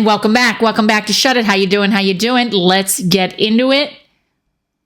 And welcome back. Welcome back to Shut It. How you doing? How you doing? Let's get into it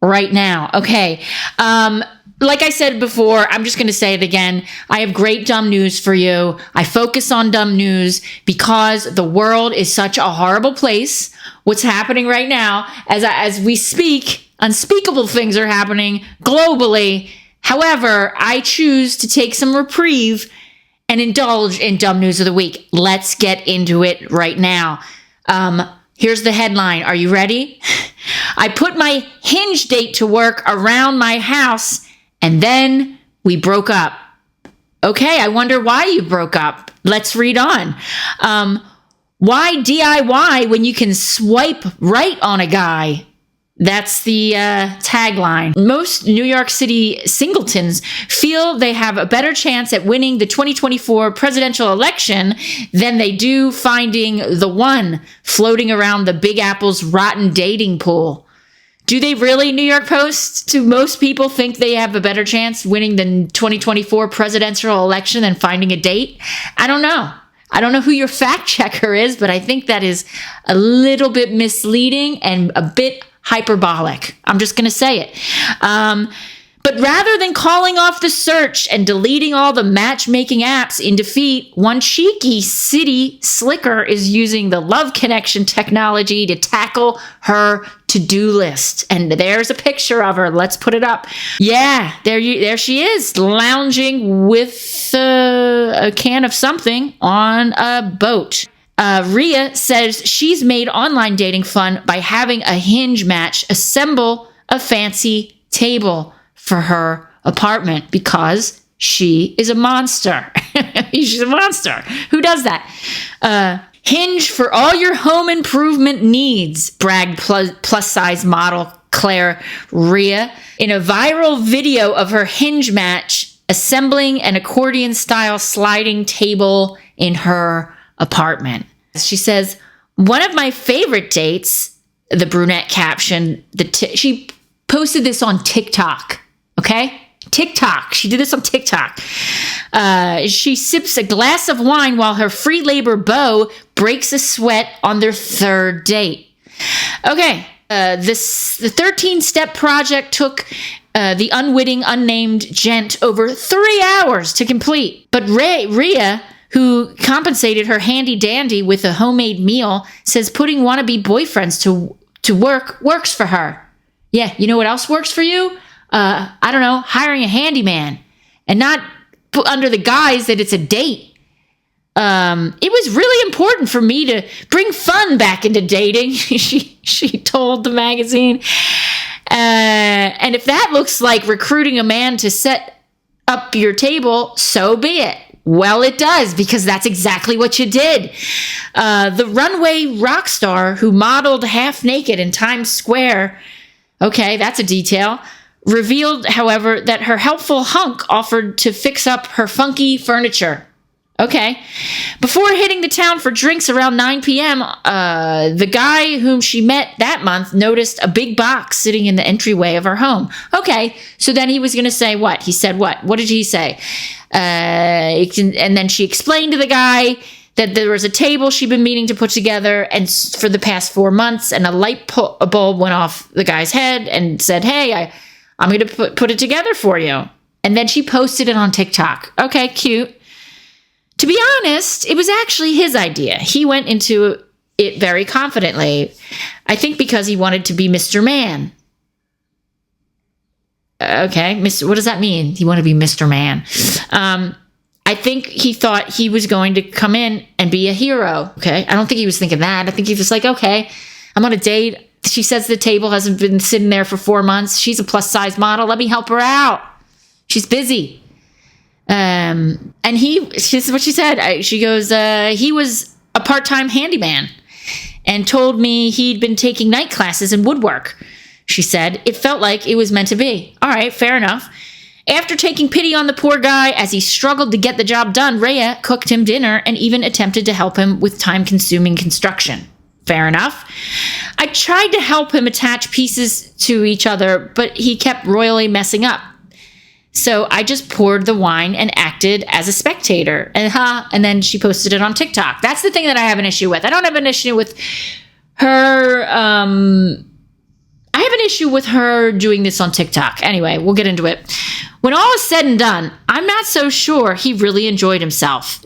right now. Okay. Like I said before, I'm just going to say it again. I have great dumb news for you. I focus on dumb news because the world is such a horrible place. What's happening right now, as we speak, unspeakable things are happening globally. However, I choose to take some reprieve and indulge in dumb news of the week. Let's get into it right now. Here's the headline. Are you ready? I put my Hinge date to work around my house, and then we broke up. Okay, I wonder why you broke up. Let's read on. Why DIY when you can swipe right on a guy? That's the tagline. Most New York City singletons feel they have a better chance at winning the 2024 presidential election than they do finding the one floating around the Big Apple's rotten dating pool. Do they really, New York Post? Do most people think they have a better chance winning the 2024 presidential election than finding a date? I don't know. I don't know who your fact checker is, but I think that is a little bit misleading and a bit hyperbolic. I'm just going to say it. But rather than calling off the search and deleting all the matchmaking apps in defeat, one cheeky city slicker is using the Love Connection technology to tackle her to-do list. And there's a picture of her. Let's put it up. Yeah, there she is, lounging with a can of something on a boat. Rhea says she's made online dating fun by having a Hinge match assemble a fancy table for her apartment because she is a monster. She's a monster. Who does that? Hinge for all your home improvement needs, bragged plus-size model Claire Rhea in a viral video of her Hinge match assembling an accordion-style sliding table in her apartment. She says, one of my favorite dates, the brunette captioned, she posted this on TikTok, okay? TikTok. She did this on TikTok. She sips a glass of wine while her free labor beau breaks a sweat on their third date. Okay, the 13-step project took the unwitting, unnamed gent over 3 hours to complete. But Rhea, who compensated her handy dandy with a homemade meal, says putting wannabe boyfriends to work works for her. Yeah, you know what else works for you? I don't know, hiring a handyman and not put under the guise that it's a date. It was really important for me to bring fun back into dating, she told the magazine. And if that looks like recruiting a man to set up your table, so be it. Well, it does, because that's exactly what you did. The runway rock star who modeled half naked in Times Square, okay, that's a detail, revealed, however, that her helpful hunk offered to fix up her funky furniture. Okay. Before hitting the town for drinks around 9 p.m., the guy whom she met that month noticed a big box sitting in the entryway of her home. Okay. So then he was going to say what? He said what? What did he say? And then she explained to the guy that there was a table she'd been meaning to put together and for the past 4 months, and a bulb went off the guy's head and said, hey, I'm going to put it together for you. And then she posted it on TikTok. Okay, cute. To be honest, it was actually his idea. He went into it very confidently. I think because he wanted to be Mr. Man. Okay, what does that mean? He wanted to be Mr. Man. I think he thought he was going to come in and be a hero. Okay, I don't think he was thinking that. I think he was like, okay, I'm on a date. She says the table hasn't been sitting there for 4 months. She's a plus-size model. Let me help her out. She's busy. And this is what she said. She goes, he was a part-time handyman and told me he'd been taking night classes in woodwork. She said, it felt like it was meant to be. All right, fair enough. After taking pity on the poor guy as he struggled to get the job done, Rhea cooked him dinner and even attempted to help him with time-consuming construction. Fair enough. I tried to help him attach pieces to each other, but he kept royally messing up. So I just poured the wine and acted as a spectator. And then she posted it on TikTok. That's the thing that I have an issue with. I don't have an issue with her. I have an issue with her doing this on TikTok. Anyway, we'll get into it. When all is said and done, I'm not so sure he really enjoyed himself.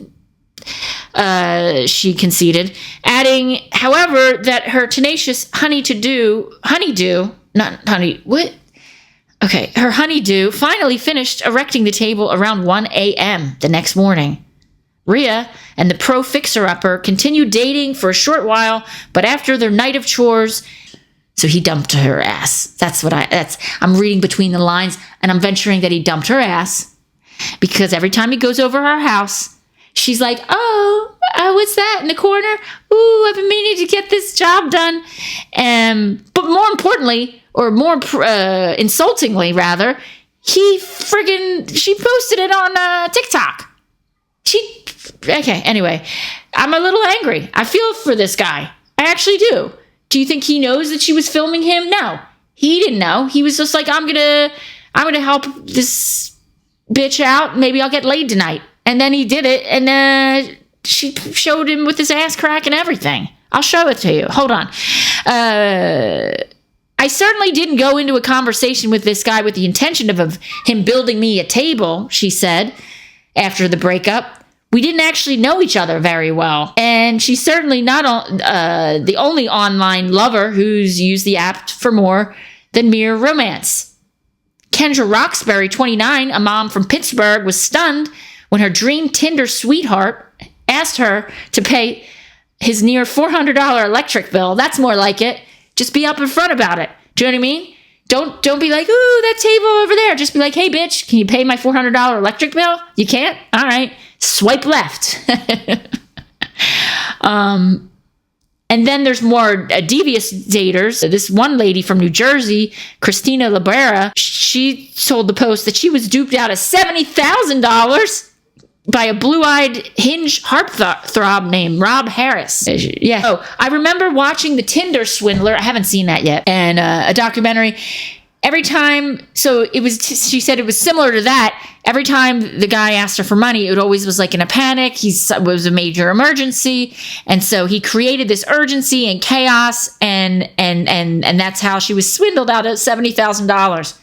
She conceded, adding, however, that her tenacious honeydew finally finished erecting the table around 1 a.m. the next morning. Rhea and the pro fixer-upper continued dating for a short while, but after their night of chores, so he dumped her ass. I'm reading between the lines, and I'm venturing that he dumped her ass because every time he goes over her house, she's like, oh, what's that in the corner? Ooh, I've been meaning to get this job done. But more importantly, or more insultingly, rather, she posted it on TikTok. Anyway, I'm a little angry. I feel for this guy. I actually do. Do you think he knows that she was filming him? No, he didn't know. He was just like, I'm gonna help this bitch out. Maybe I'll get laid tonight. And then he did it, and she showed him with his ass crack and everything. I'll show it to you. Hold on. I certainly didn't go into a conversation with this guy with the intention of him building me a table, she said after the breakup. We didn't actually know each other very well. And she's certainly not the only online lover who's used the app for more than mere romance. Kendra Roxbury, 29, a mom from Pittsburgh, was stunned when her dream Tinder sweetheart asked her to pay his near $400 electric bill. That's more like it. Just be up in front about it. Do you know what I mean? Don't be like, ooh, that table over there. Just be like, hey, bitch, can you pay my $400 electric bill? You can't? All right. Swipe left. And then there's more devious daters. This one lady from New Jersey, Christina Libera, she told the Post that she was duped out of $70,000 by a blue-eyed Hinge heartthrob named Rob Harris. Yeah. Oh, I remember watching The Tinder Swindler. I haven't seen that yet. And a documentary. Every time, so it was, she said it was similar to that. Every time the guy asked her for money, it always was like in a panic. It was a major emergency. And so he created this urgency and chaos. And that's how she was swindled out of $70,000.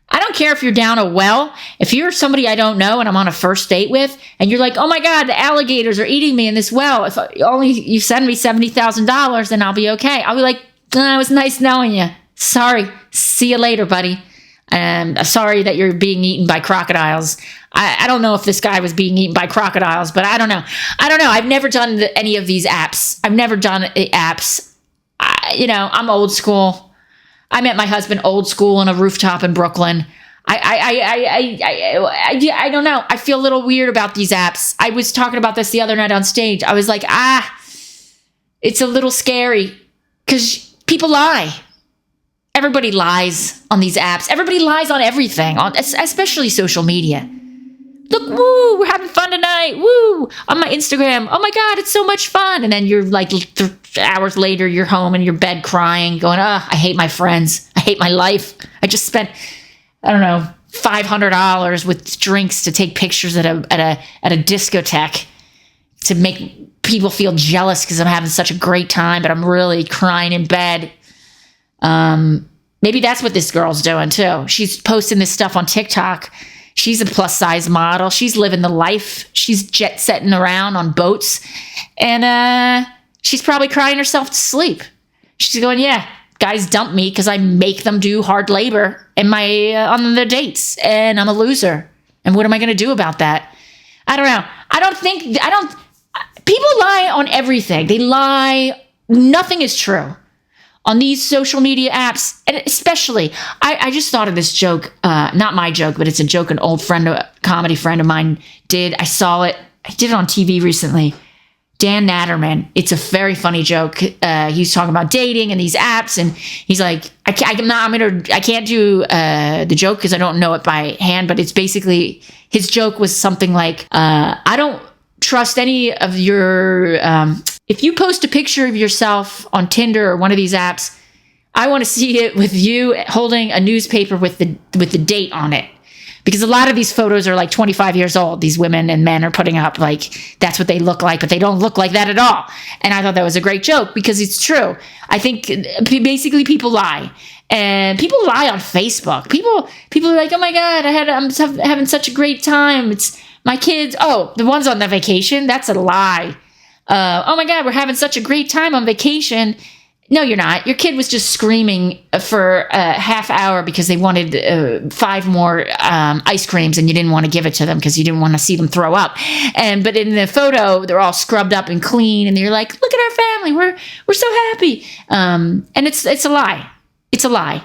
I don't care if you're down a well. If you're somebody I don't know and I'm on a first date with, and you're like, oh my God, the alligators are eating me in this well. If only you send me $70,000, then I'll be okay. I'll be like, it was nice knowing you. Sorry. See you later, buddy. Sorry that you're being eaten by crocodiles. I don't know if this guy was being eaten by crocodiles, but I don't know. I've never done any of these apps. I'm old school. I met my husband old school on a rooftop in Brooklyn. I don't know. I feel a little weird about these apps. I was talking about this the other night on stage. I was like, it's a little scary because people lie. Everybody lies on these apps. Everybody lies on everything, especially social media. Look, woo, we're having fun tonight. Woo, on my Instagram. Oh my God, it's so much fun. And then you're like hours later, you're home in your bed crying, going, I hate my friends. I hate my life. I just spent, I don't know, $500 with drinks to take pictures at a discotheque to make people feel jealous because I'm having such a great time, but I'm really crying in bed. Maybe that's what this girl's doing too. She's posting this stuff on TikTok. She's a plus size model. She's living the life. She's jet setting around on boats. And she's probably crying herself to sleep. She's going, yeah, guys dump me because I make them do hard labor in on their dates. And I'm a loser. And what am I going to do about that? I don't know. People lie on everything. They lie. Nothing is true on these social media apps. And especially, I just thought of this joke, not my joke, but it's a joke an old comedy friend of mine did. I saw it. I did it on TV recently. Dan Natterman. It's a very funny joke. He's talking about dating and these apps. And he's like, I can't do the joke because I don't know it by hand, but it's basically, his joke was something like, I don't trust any of your, if you post a picture of yourself on Tinder or one of these apps, I want to see it with you holding a newspaper with the date on it. because a lot of these photos are like 25 years old. These women and men are putting up like that's what they look like, but they don't look like that at all. And I thought that was a great joke because it's true. I think basically people lie. And people lie on Facebook. People are like, oh my God, I'm having such a great time. It's my kids. Oh, the ones on the vacation, that's a lie. Oh my God, we're having such a great time on vacation. No, you're not. Your kid was just screaming for a half hour because they wanted 5 more ice creams and you didn't want to give it to them because you didn't want to see them throw up. But in the photo, they're all scrubbed up and clean, and you're like, look at our family. We're so happy. And it's a lie. It's a lie.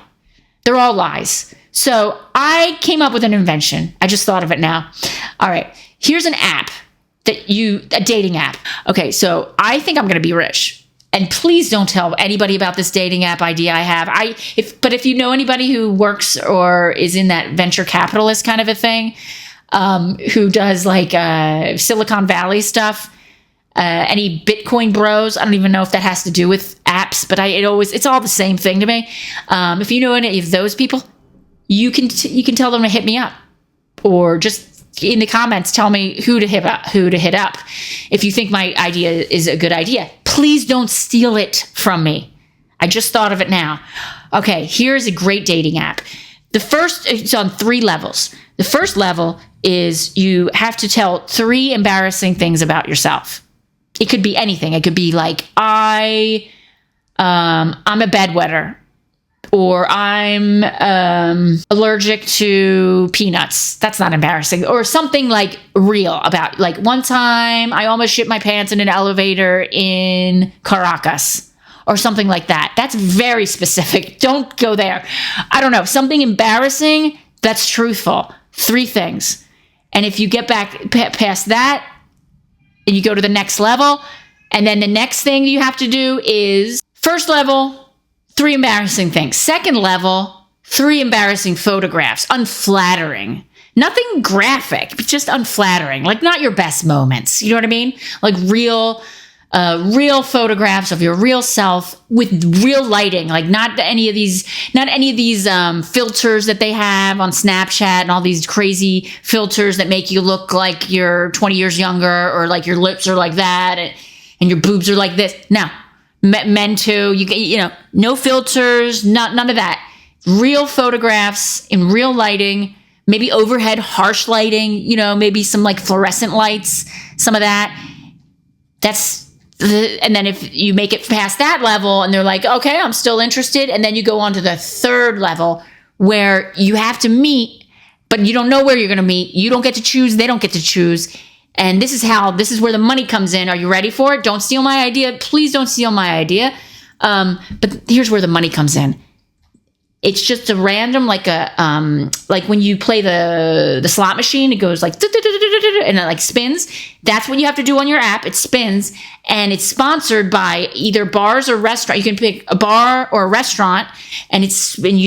They're all lies. So I came up with an invention. I just thought of it now. All right. Here's an app a dating app. Okay. So I think I'm going to be rich. And please don't tell anybody about this dating app idea I have. But if you know anybody who works or is in that venture capitalist kind of a thing, who does like Silicon Valley stuff, any Bitcoin bros, I don't even know if that has to do with apps, but it's all the same thing to me. If you know any of those people, you can tell them to hit me up, or just in the comments tell me who to hit up. If you think my idea is a good idea, please don't steal it from me. I just thought of it now. Okay, here's a great dating app. It's on 3 levels. The first level is you have to tell 3 embarrassing things about yourself. It could be anything. It could be like, I'm a bedwetter, or I'm allergic to peanuts. That's not embarrassing. Or something like real about, like, one time I almost shit my pants in an elevator in Caracas, or something like that. That's very specific. Don't go there. I don't know. Something embarrassing that's truthful. 3 things. And if you get back past that, and you go to the next level, and then the next thing you have to do is, first level, 3 embarrassing things. Second level, 3 embarrassing photographs. Unflattering. Nothing graphic, but just unflattering. Like, not your best moments. You know what I mean? Like real photographs of your real self with real lighting. Like not any of these filters that they have on Snapchat and all these crazy filters that make you look like you're 20 years younger, or like your lips are like that and your boobs are like this. No. Men too. No filters, none of that. Real photographs in real lighting, maybe overhead harsh lighting, maybe some like fluorescent lights, some of that. And then if you make it past that level and they're like, okay, I'm still interested. And then you go on to the 3rd level where you have to meet, but you don't know where you're going to meet. You don't get to choose. They don't get to choose. And this is where the money comes in. Are you ready for it? Don't steal my idea. Please don't steal my idea. But here's where the money comes in. It's just a random, like when you play the slot machine, it goes like, and it like spins. That's what you have to do on your app. It spins, and it's sponsored by either bars or restaurant. You can pick a bar or a restaurant, and you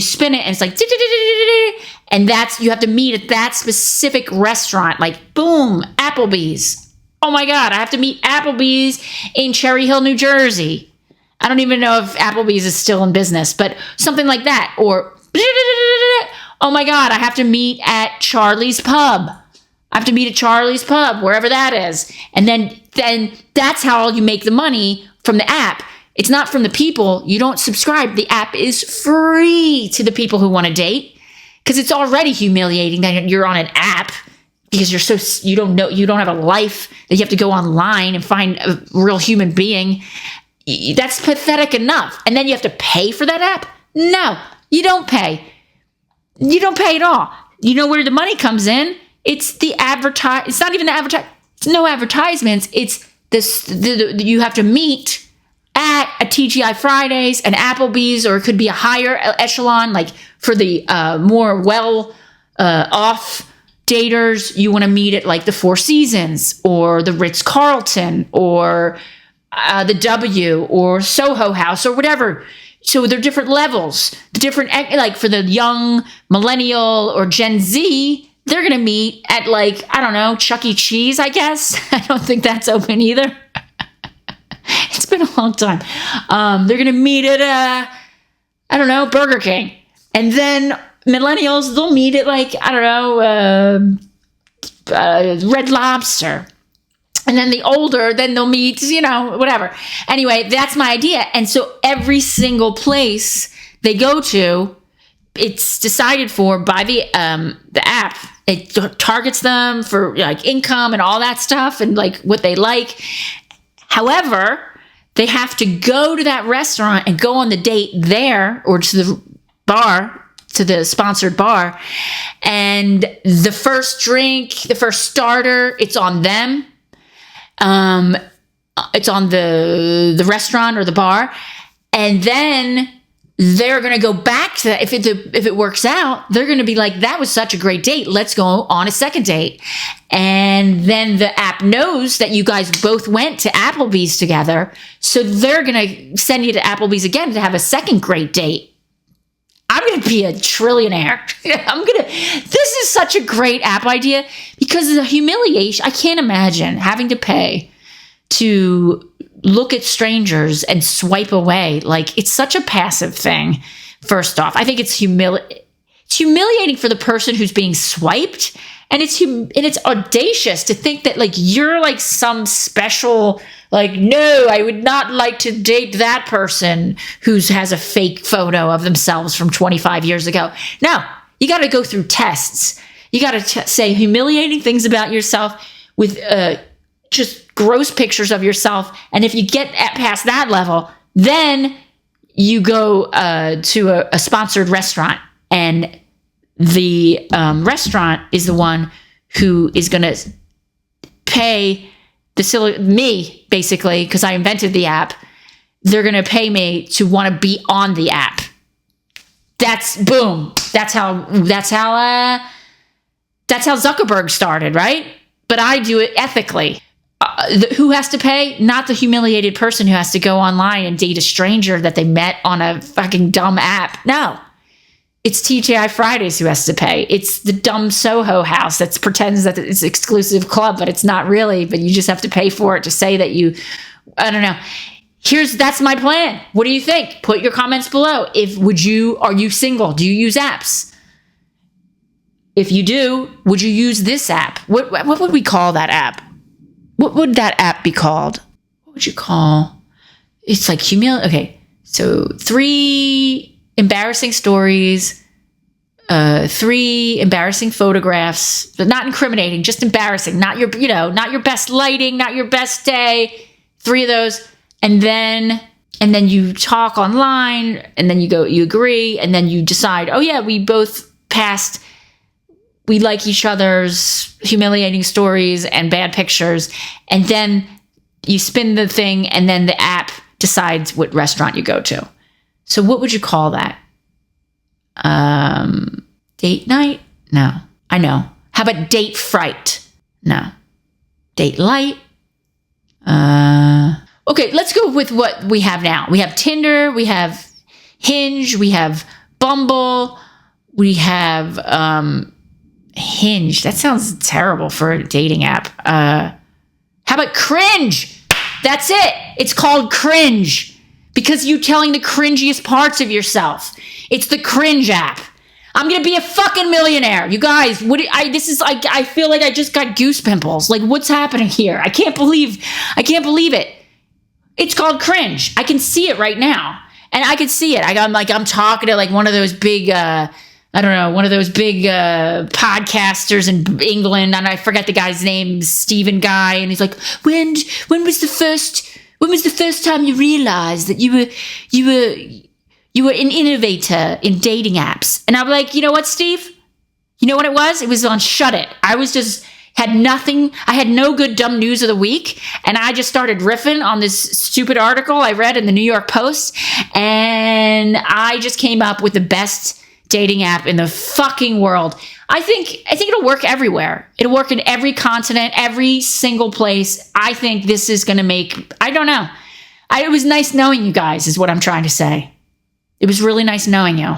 spin it, and it's like, and you have to meet at that specific restaurant. Like, boom, Applebee's. Oh my God, I have to meet Applebee's in Cherry Hill, New Jersey. I don't even know if Applebee's is still in business, but something like that. Or, oh my God, I have to meet at Charlie's Pub. I have to meet at Charlie's Pub, wherever that is. And then that's how you make the money from the app. It's not from the people. You don't subscribe. The app is free to the people who want to date, because it's already humiliating that you're on an app because you don't have a life, that you have to go online and find a real human being. That's pathetic enough. And then you have to pay for that app? No, you don't pay. You don't pay at all. You know where the money comes in? It's the it's not even the it's no advertisements. It's this, you have to meet at a TGI Fridays, an Applebee's, or it could be a higher echelon, like for the more off daters, you want to meet at like the Four Seasons or the Ritz-Carlton or the W or Soho House or whatever. So there are different levels. The different, like for the young millennial or Gen Z, they're going to meet at like, I don't know, Chuck E. Cheese, I guess. I don't think that's open either. It's been a long time. They're going to meet at, I don't know, Burger King. And then millennials, they'll meet at like, I don't know, Red Lobster. And then the older, then they'll meet, whatever. Anyway, that's my idea. And so every single place they go to, it's decided for by the app. It targets them for like income and all that stuff and like what they like. However, they have to go to that restaurant and go on the date there or to the bar, to the sponsored bar. And the first drink, the first starter, it's on them. It's on the restaurant or the bar. And then they're going to go back to that. If it works out, they're going to be like, that was such a great date. Let's go on a second date. And then the app knows that you guys both went to Applebee's together. So they're going to send you to Applebee's again to have a second great date. I'm going to be a trillionaire. This is such a great app idea because of the humiliation. I can't imagine having to pay to look at strangers and swipe away. Like, it's such a passive thing. First off, I think it's humiliating for the person who's being swiped. And it's audacious to think that like you're like some special, like, no, I would not like to date that person who has a fake photo of themselves from 25 years ago. No, you got to go through tests. You got to say humiliating things about yourself with just gross pictures of yourself. And if you get past that level, then you go to a sponsored restaurant, and the restaurant is the one who is going to pay me, basically, because I invented the app. They're going to pay me to want to be on the app. That's boom. That's how Zuckerberg started, right? But I do it ethically. Who has to pay? Not the humiliated person who has to go online and date a stranger that they met on a fucking dumb app. No. It's TGI Fridays who has to pay. It's the dumb Soho house that pretends that it's an exclusive club, but it's not really, but you just have to pay for it to say that I don't know. That's my plan. What do you think? Put your comments below. Are you single? Do you use apps? If you do, would you use this app? What would we call that app? What would that app be called? What would you call? It's like okay. So 3 embarrassing stories, 3 embarrassing photographs, but not incriminating, just embarrassing. Not your best lighting, not your best day. 3 of those, and then you talk online, and then you agree, and then you decide, oh yeah, we both passed. We like each other's humiliating stories and bad pictures, and then you spin the thing, and then the app decides what restaurant you go to. So what would you call that? Date night? No. I know. How about date fright? No. Date light? Okay, let's go with what we have now. We have Tinder, we have Hinge, we have Bumble, we have Hinge. That sounds terrible for a dating app. How about Cringe? That's it. It's called Cringe. Because you're telling the cringiest parts of yourself. It's the Cringe app. I'm going to be a fucking millionaire. You guys, I feel like I just got goose pimples. Like, what's happening here? I can't believe it. It's called Cringe. I can see it right now. And I can see it. I'm talking to like one of those big, podcasters in England. And I forget the guy's name, Stephen Guy. And he's like, when was the first time you realized that you were an innovator in dating apps? And I'm like, you know what, Steve? You know what it was? It was on Shut It. I had nothing. I had no good dumb news of the week. And I just started riffing on this stupid article I read in the New York Post. And I just came up with the best dating app in the fucking world. I think it'll work everywhere. It'll work in every continent, every single place. I think this is going to I don't know. It was nice knowing you guys is what I'm trying to say. It was really nice knowing you.